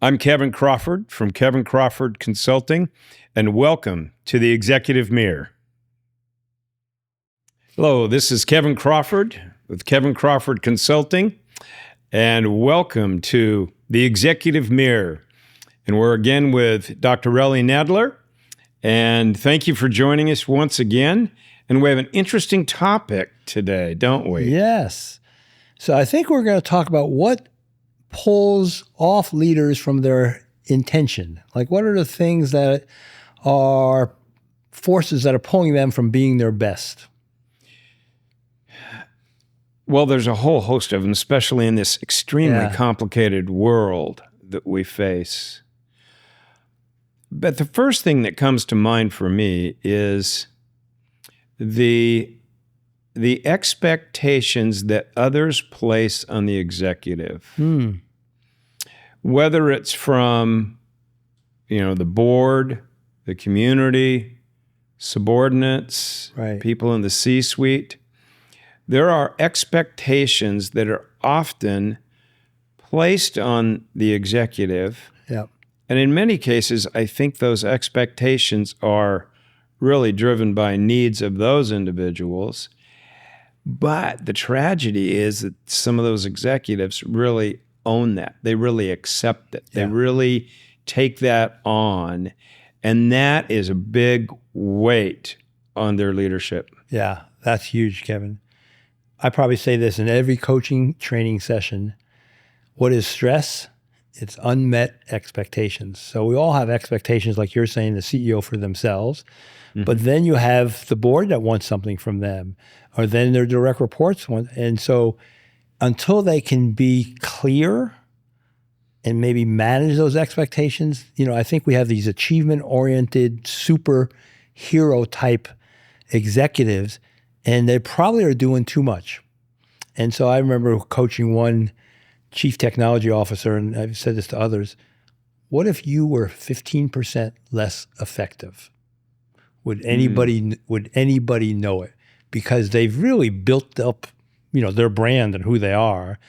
I'm Kevin Crawford from Kevin Crawford Consulting, and welcome to the Executive Mirror. Hello, this is Kevin Crawford with Kevin Crawford Consulting, and welcome to the Executive Mirror. And we're again with Dr. Relly Nadler, and thank you for joining us once again. And we have an interesting topic today, don't we? Yes. So I think we're going to talk about what pulls off leaders from their intention. Like, what are the things that are forces that are pulling them from being their best? Well, there's a whole host of them, especially in this extremely complicated world that we face. But the first thing that comes to mind for me is the expectations that others place on the executive. Whether it's from, the board, the community, subordinates, people in the C-suite, there are expectations that are often placed on the executive. Yep. And in many cases, I think those expectations are really driven by needs of those individuals. But the tragedy is that some of those executives really own that. They really accept it. They really take that on. And that is a big weight on their leadership. Yeah, that's huge, Kevin. I probably say this in every coaching training session. What is stress? It's unmet expectations. So we all have expectations, like you're saying, the CEO for themselves. But then you have the board that wants something from them, or then their direct reports want. And so until they can be clear and maybe manage those expectations, I think we have these achievement-oriented, superhero type executives, and they probably are doing too much. And so I remember coaching one chief technology officer, and I've said this to others, what if you were 15% less effective? Would anybody know it? Because they've really built up, their brand and who they are,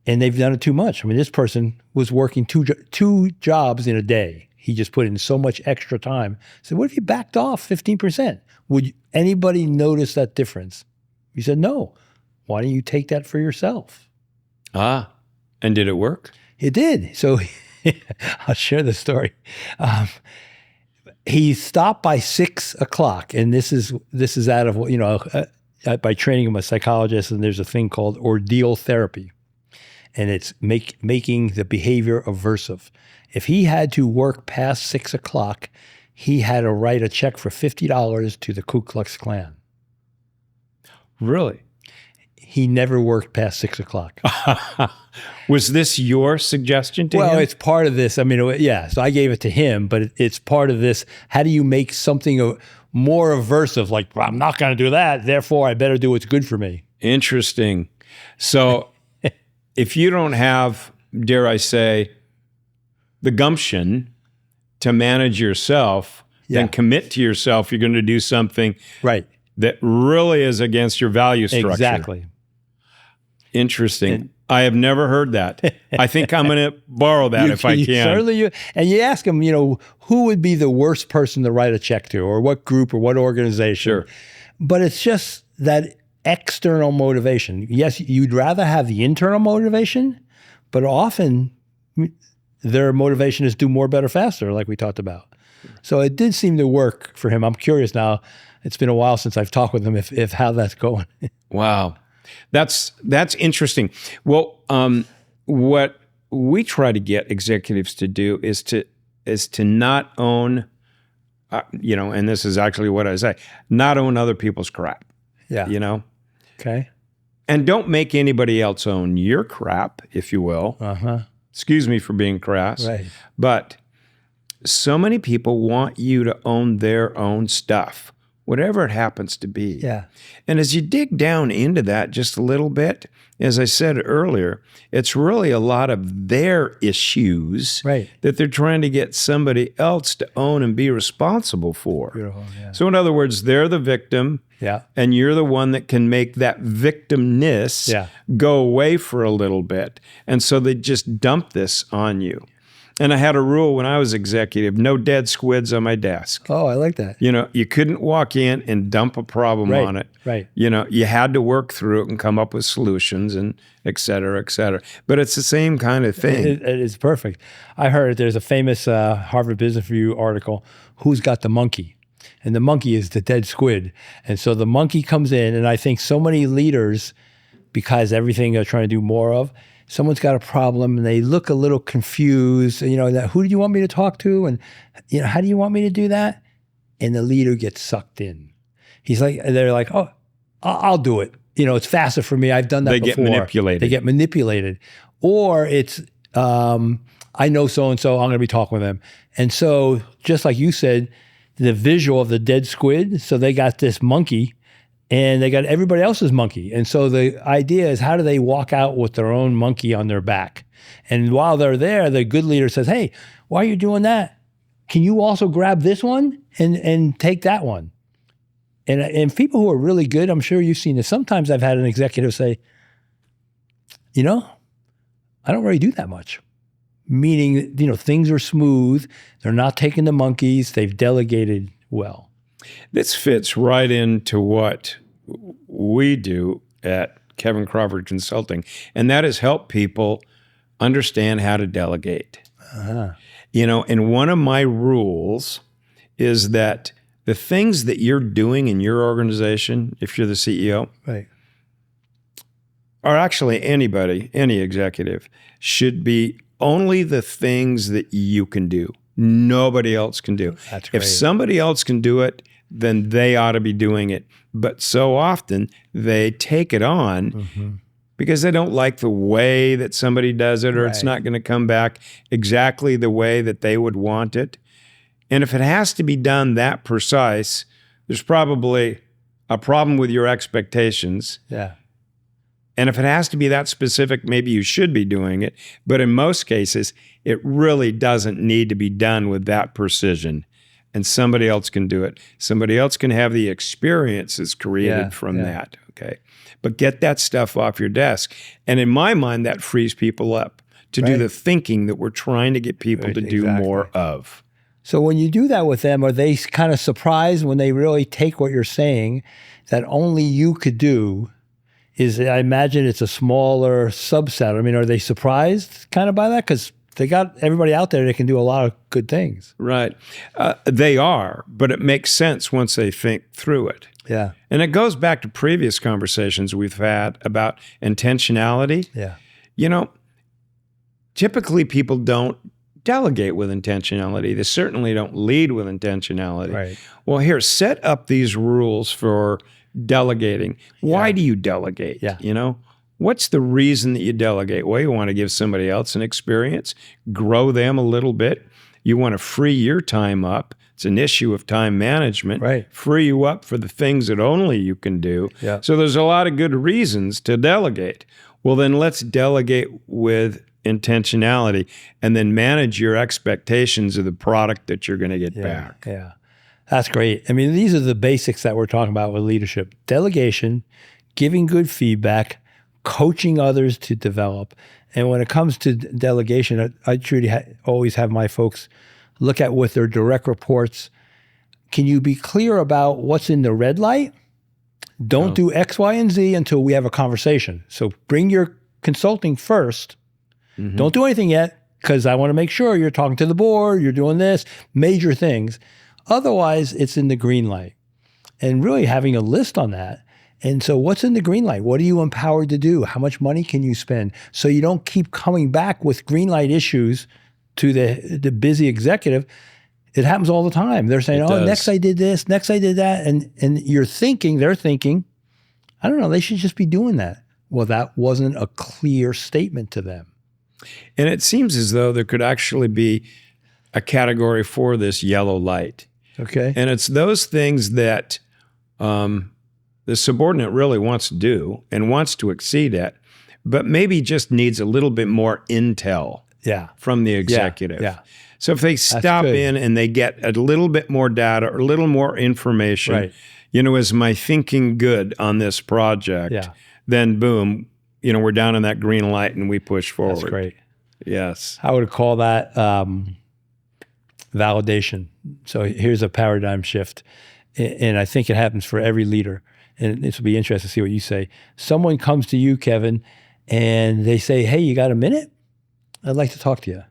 and they've done it too much. I mean, this person was working two jobs in a day. He just put in so much extra time. So what if you backed off 15%? Would anybody notice that difference? He said, no. Why don't you take that for yourself? And did it work? It did. So I'll share the story. He stopped by 6 o'clock, and this is out of, by training, I'm a psychologist, and there's a thing called ordeal therapy, and it's making the behavior aversive. If he had to work past 6 o'clock, he had to write a check for $50 to the Ku Klux Klan. Really? He never worked past 6 o'clock. Was this your suggestion to him? Well, it's part of this. I mean, so I gave it to him, but it's part of this. How do you make something more aversive? Like, well, I'm not going to do that, therefore I better do what's good for me. Interesting. So if you don't have, dare I say, the gumption to manage yourself, then commit to yourself, you're going to do something that really is against your value structure. Exactly. Interesting. I have never heard that. I think I'm going to borrow that if I can. Certainly, and you ask them, who would be the worst person to write a check to, or what group or what organization? Sure. But it's just that external motivation. Yes, you'd rather have the internal motivation, but often their motivation is do more, better, faster, like we talked about. So it did seem to work for him. I'm curious now. It's been a while since I've talked with him if how that's going. Wow. That's interesting. Well, what we try to get executives to do is to not own, and this is actually what I say, not own other people's crap. Yeah. Okay. And don't make anybody else own your crap, if you will. Excuse me for being crass. Right. But so many people want you to own their own stuff, whatever it happens to be. Yeah. And as you dig down into that just a little bit, as I said earlier, it's really a lot of their issues that they're trying to get somebody else to own and be responsible for. Beautiful, yeah. So in other words, they're the victim, and you're the one that can make that victimness go away for a little bit. And so they just dump this on you. And I had a rule when I was executive, no dead squids on my desk. Oh, I like that. You know, you couldn't walk in and dump a problem on it. Right. You know, you had to work through it and come up with solutions and et cetera, et cetera. But it's the same kind of thing. It is perfect. I heard there's a famous Harvard Business Review article, Who's Got the Monkey? And the monkey is the dead squid. And so the monkey comes in, and I think so many leaders, because everything they're trying to do more of, someone's got a problem and they look a little confused, you know, who do you want me to talk to? And, you know, how do you want me to do that? And the leader gets sucked in. They're like, oh, I'll do it. You know, it's faster for me. I've done that before. They get manipulated. Or it's, I know so-and-so, I'm going to be talking with them. And so, just like you said, the visual of the dead squid, so they got this monkey and they got everybody else's monkey. And so the idea is, how do they walk out with their own monkey on their back? And while they're there, the good leader says, hey, why are you doing that? Can you also grab this one and take that one? And people who are really good, I'm sure you've seen this. Sometimes I've had an executive say, you know, I don't really do that much. Meaning, you know, things are smooth. They're not taking the monkeys. They've delegated well. This fits right into what we do at Kevin Crawford Consulting, and that is help people understand how to delegate. Uh-huh. You know, and one of my rules is that the things that you're doing in your organization, if you're the CEO, right, or actually anybody, any executive, should be only the things that you can do. Nobody else can do. That's great. If somebody else can do it, then they ought to be doing it. But so often they take it on because they don't like the way that somebody does it, or it's not going to come back exactly the way that they would want it. And if it has to be done that precise, there's probably a problem with your expectations. Yeah. And if it has to be that specific, maybe you should be doing it. But in most cases, it really doesn't need to be done with that precision. And somebody else can do it. Somebody else can have the experiences created from that, okay? But get that stuff off your desk. And in my mind, that frees people up to do the thinking that we're trying to get people to do more of. So when you do that with them, are they kind of surprised when they really take what you're saying that only you could do? I imagine it's a smaller subset. I mean, are they surprised kind of by that? Because they got everybody out there that can do a lot of good things. Right. They are, but it makes sense once they think through it. Yeah. And it goes back to previous conversations we've had about intentionality. Yeah. You know, typically people don't delegate with intentionality. They certainly don't lead with intentionality. Right. Well, here, set up these rules for delegating. Why do you delegate? Yeah. You know, what's the reason that you delegate? Well, you want to give somebody else an experience, grow them a little bit. You want to free your time up. It's an issue of time management. Right. Free you up for the things that only you can do. Yeah. So there's a lot of good reasons to delegate. Well, then let's delegate with intentionality and then manage your expectations of the product that you're going to get back. Yeah. That's great. I mean, these are the basics that we're talking about with leadership. Delegation, giving good feedback, coaching others to develop. And when it comes to delegation, I truly always have my folks look at with their direct reports. Can you be clear about what's in the red light? Don't do X, Y, and Z until we have a conversation. So bring your consulting first. Don't do anything yet, because I want to make sure you're talking to the board, you're doing this, major things. Otherwise, it's in the green light. And really having a list on that. And so what's in the green light? What are you empowered to do? How much money can you spend? So you don't keep coming back with green light issues to the busy executive. It happens all the time. They're saying, next I did this, next I did that. And they're thinking, I don't know, they should just be doing that. Well, that wasn't a clear statement to them. And it seems as though there could actually be a category for this yellow light. Okay. And it's those things that the subordinate really wants to do and wants to exceed at, but maybe just needs a little bit more intel from the executive. Yeah. So if they stop in and they get a little bit more data or a little more information, you know, is my thinking good on this project? Yeah. Then boom, you know, we're down in that green light and we push forward. That's great. Yes. I would call that validation. So here's a paradigm shift. And I think it happens for every leader. And this will be interesting to see what you say. Someone comes to you, Kevin, and they say, hey, you got a minute? I'd like to talk to you.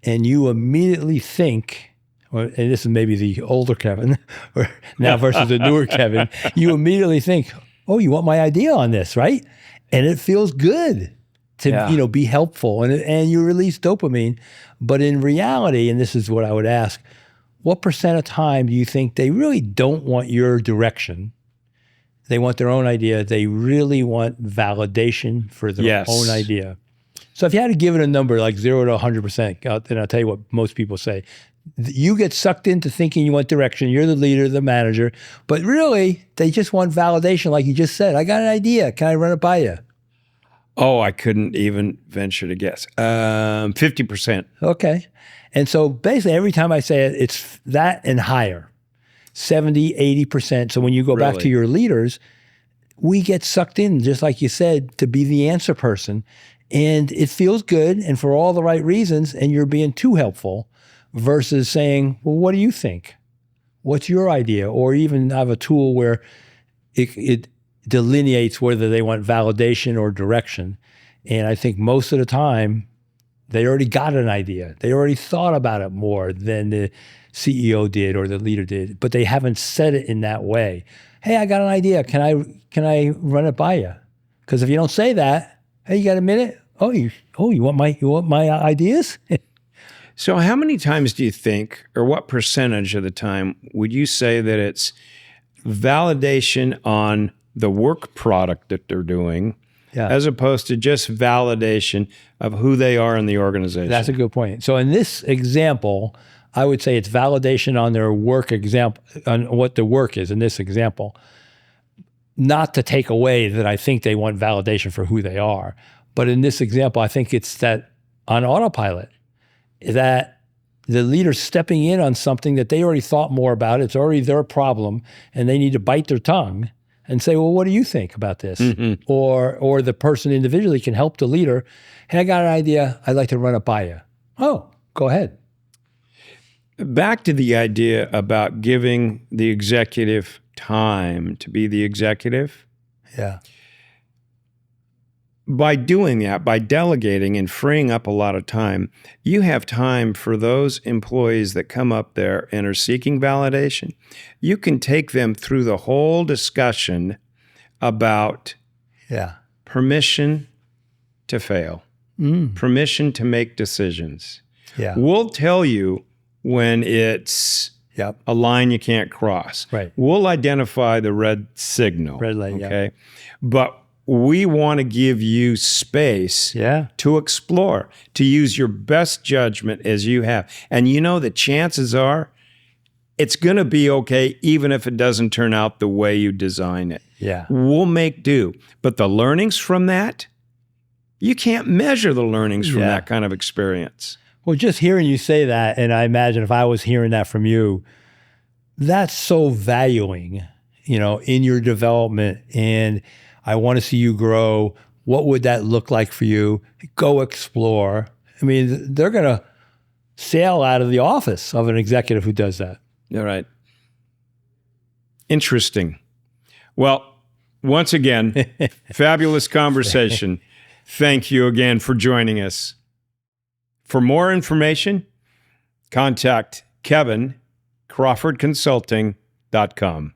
And you immediately think, and this is maybe the older Kevin, or now versus the newer Kevin, you immediately think, oh, you want my idea on this, right? And it feels good to be helpful, and you release dopamine. But in reality, and this is what I would ask, what percent of time do you think they really don't want your direction? They want their own idea. They really want validation for their own idea. So if you had to give it a number like 0 to 100%, then I'll tell you what most people say. You get sucked into thinking you want direction. You're the leader, the manager. But really, they just want validation like you just said. I got an idea. Can I run it by you? Oh, I couldn't even venture to guess. 50%. Okay. And so basically every time I say it, it's that and higher, 70, 80%. So when you go back to your leaders, we get sucked in, just like you said, to be the answer person. And it feels good and for all the right reasons, and you're being too helpful versus saying, well, what do you think? What's your idea? Or even have a tool where it delineates whether they want validation or direction. And I think most of the time, they already got an idea. They already thought about it more than the CEO did or the leader did, but they haven't said it in that way. Hey, I got an idea. Can I run it by you? Because if you don't say that, hey, you got a minute? Oh, you want my ideas? So how many times do you think, or what percentage of the time would you say that it's validation on the work product that they're doing, as opposed to just validation of who they are in the organization? That's a good point. So in this example, I would say it's validation on their work example, on what the work is in this example. Not to take away that I think they want validation for who they are. But in this example, I think it's that on autopilot, that the leader's stepping in on something that they already thought more about. It's already their problem, and they need to bite their tongue and say, well, what do you think about this? Mm-hmm. Or the person individually can help the leader. Hey, I got an idea. I'd like to run it by you. Oh, go ahead. Back to the idea about giving the executive time to be the executive. Yeah. By doing that, by delegating and freeing up a lot of time, you have time for those employees that come up there and are seeking validation. You can take them through the whole discussion about permission to fail, permission to make decisions. Yeah. We'll tell you when it's a line you can't cross. Right. We'll identify the red signal. Red light, okay? But we want to give you space to explore, to use your best judgment as you have. And you know the chances are it's going to be okay even if it doesn't turn out the way you design it. Yeah. We'll make do. But the learnings from that, you can't measure the learnings from that kind of experience. Well, just hearing you say that, and I imagine if I was hearing that from you, that's so valuing, in your development. And I want to see you grow. What would that look like for you? Go explore. I mean, they're going to sail out of the office of an executive who does that. All right. Interesting. Well, once again, fabulous conversation. Thank you again for joining us. For more information, contact Kevin, CrawfordConsulting.com.